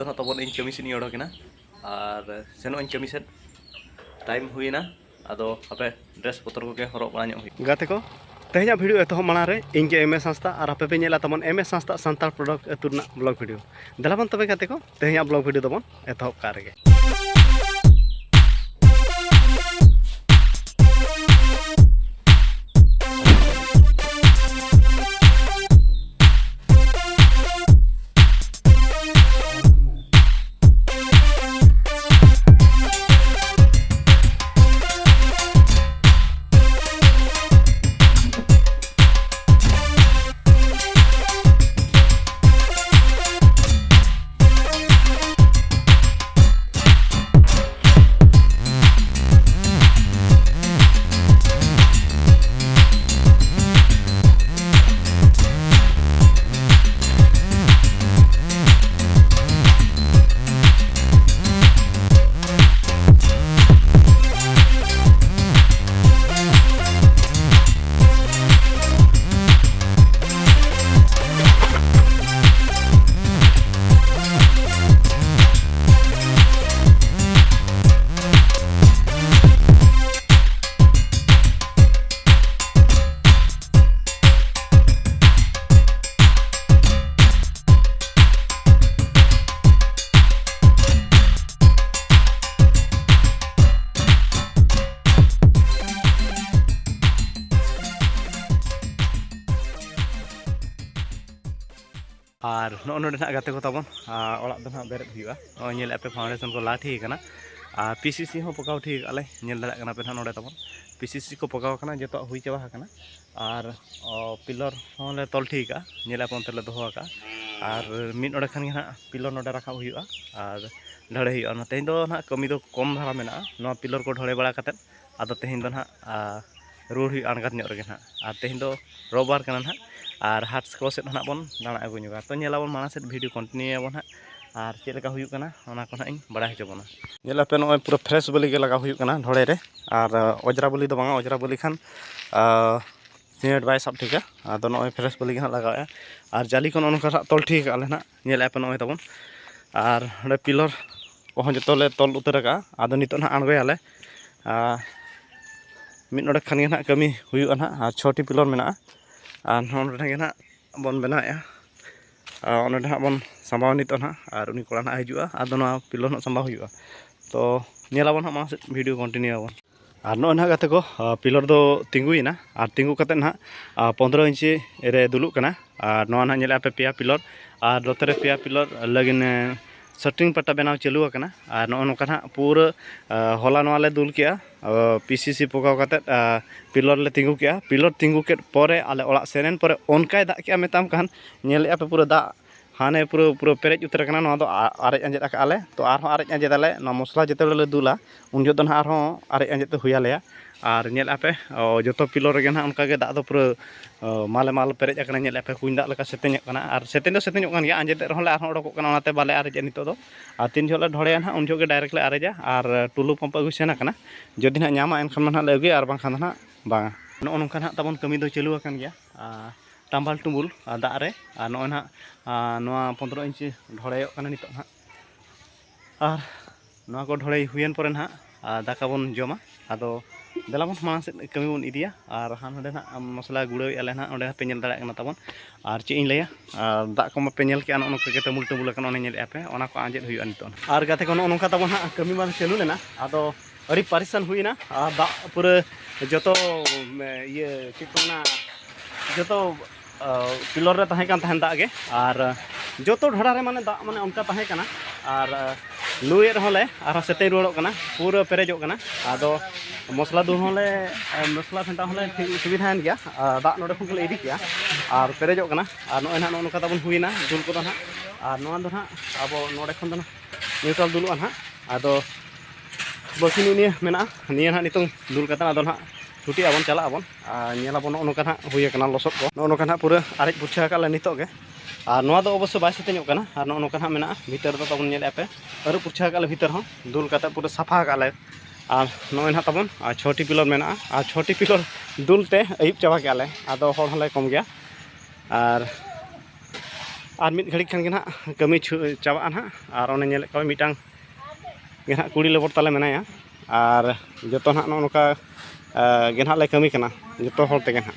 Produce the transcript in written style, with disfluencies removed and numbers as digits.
ᱛᱟᱵᱚᱱ ᱤᱧ ᱠᱟᱹᱢᱤ ᱥᱮᱫ ᱤᱧ ᱚᱰᱚᱠᱮᱱᱟ ᱟᱨ ᱥᱮᱱᱚᱜ ᱤᱧ ᱠᱟᱹᱢᱤ ᱥᱮᱫ ᱴᱟइम हुईना आदो हापे ड्रेस पतर को हरब बड़ा गाते को तेहना भिडियो एतहब माना रे इनके एम एस हांसदा और हापे पे नेला तबन M S Hansda Santal product अतुरना ब्लॉग भिडियो देलाबन तबे गाते को तेहना ब्लॉग भिडियो तबन एतहब का रेगे और नोडे गाते को तबन ओड़ा ना बेरे हुआ पे फाउंडेशन को ला ठीक है और पीसीसी हो पकाव ठीक आले पे ना नोडे तबन पीसीसी को पकाव जो हुई चाबा और पिलर होंले तल ठीक पे अंत दोहो और मिड नोडे खान गे पिलर नोडे रखा हुआ और ढड़े हुआ तेज ना कमी दो कम धारा में पिलर को ढड़े बड़ा आदो तेज ना रुड़ हुई आणगात रे ना और तेज दो रविवार का ना और हाट को सेट ना बन दाड़ा अगुआ तो नेलाबन माना सेट भिडियो कन्टिन्यू बन और चेका हुना को ना बड़ा हजोबना नेलापे नॉय पूरा फ्रेश बलि लगा हुना ढोड़े रे और अजरा बलि दो बांगा अजरा बलि खान सिमेंट बै सब ठीक आदो नॉय फ्रेश बलि हाँ लगाए और जाली को नौका तल ठीक आले ना नेलापे नॉय तबन और पिलर को जो तल उतर आदो नित ना आणगोयाले मिड नोडे खान गे कमी हुआ ना और 6टी पिलर में और नोडे ना बन बनाए ओंडे ना बन संभाव नित ना और उनी कोड़ा ना हजूआ आदो ना पिलर ना संभाव हुआ तो नेलाबन हाँ मासे भिडियो कन्टिन्यू आबन और नॉय ना गाते को पिलर दो तिंगुना और तिंगु कते ना 15 इंची रे दुलुक कना और नॉय ना नेला पे पेया पिलर और दोतरे पेया पिलर लगिन शटिंग पट्टा बनाव चालू और नौका ना पूरा हला नवाले दुल के पीसीसी पकाव कते पिलर ले तिंगु के पिलर तिंगु के परे आले ओड़ा सेरेन परे ओनकाय दा के मेताम कान नेले पे पूरा दा हाने पूरा पूरा पेरेज उतर कना नवा दो आरेज अंजेद आकाले तो आरहों आरेज अंजेदाले ना मसला जेतेले दुला उन जो ना आरहों आरेज अंजेद हुयालेया और नेला पे जो पिलर रे ना उनका दा दो पूरा माले माल पेरेज आकना नेला पे कुंड दा लका सेतेñ कना और सेतेñ दो सेतेñ कान गया अंजेद रहले आरहों ओडोक कना ओनाते बाले आरेज नितो दो और तीन जोले ढोड़े ना उन जो डायरेक्ट ले आरेजा और टुलु पंप अगु सेना कना जदि ना नामा एनखान ना ले अगुया और बांखान ना बांगा नो नोंका ना तबन कमी दो चालू आकान गया टाम्बाल टुम्बुल दा रे और नॉय ना 15 इंची ढोड़े नित ना और नवा को ढोड़े हुएन परे ना दाका बन जमा आदो देलाबन माना से कमी बन इदिया और हाँ ना मसला गुड़ावे आले ना ओंडे पे नेल दाड़ा तबन और चे इन लैया दा को पे नेल के नोका तमुल टमुल पे ओना को आंजेद हुआ नित और गाते को नोका तबन हाँ कमी मान चालू लेना आदो अड़ी पारिशान हुईना दा पूरा जो ये चिकना जो पिलर रे तहन दा गे और जो ढोड़ा रे माने दा माने उनका तहन और लुए रहले और सेते रुड़ो पूरा पेरेजो आदो मसला दूर होले मसला फेंटा होले सुविधा गया दा नोडे खन इदी किया और पेरेजो और नॉय ना नोका तबन हुईना दुल को ना और नोआ दो ना अब नोडे खन दो न्यूट्रल दुलुआ ना आदो बसी निया निया ना नितों दुल कता आदो ना छुटी आबन चला आबन नेलाबन नोका ना हुई लसद को नोका ना पूरा आरेज पुरछा काले नितो गे और नोआ दो अवश्य बाय सेतेñ और नोका ना मेना भीतर दो तबन नेले पे अरु पुरछा काले भीतर हो दुल कता पूरा साफा काले और नॉय ना तबन 6टी पिलर मेना और 6टी पिलर दुलते अयुब चाबा के आले आदो हर हले कम गया और और मिद घड़ी खान के ना कमी चाबा ना और उन्हें नेल को मिटांग गे ना कुड़ी लेबर ताले मेनाया और जो ना नोका गे ना ले कमी कना जो हर तेगे ना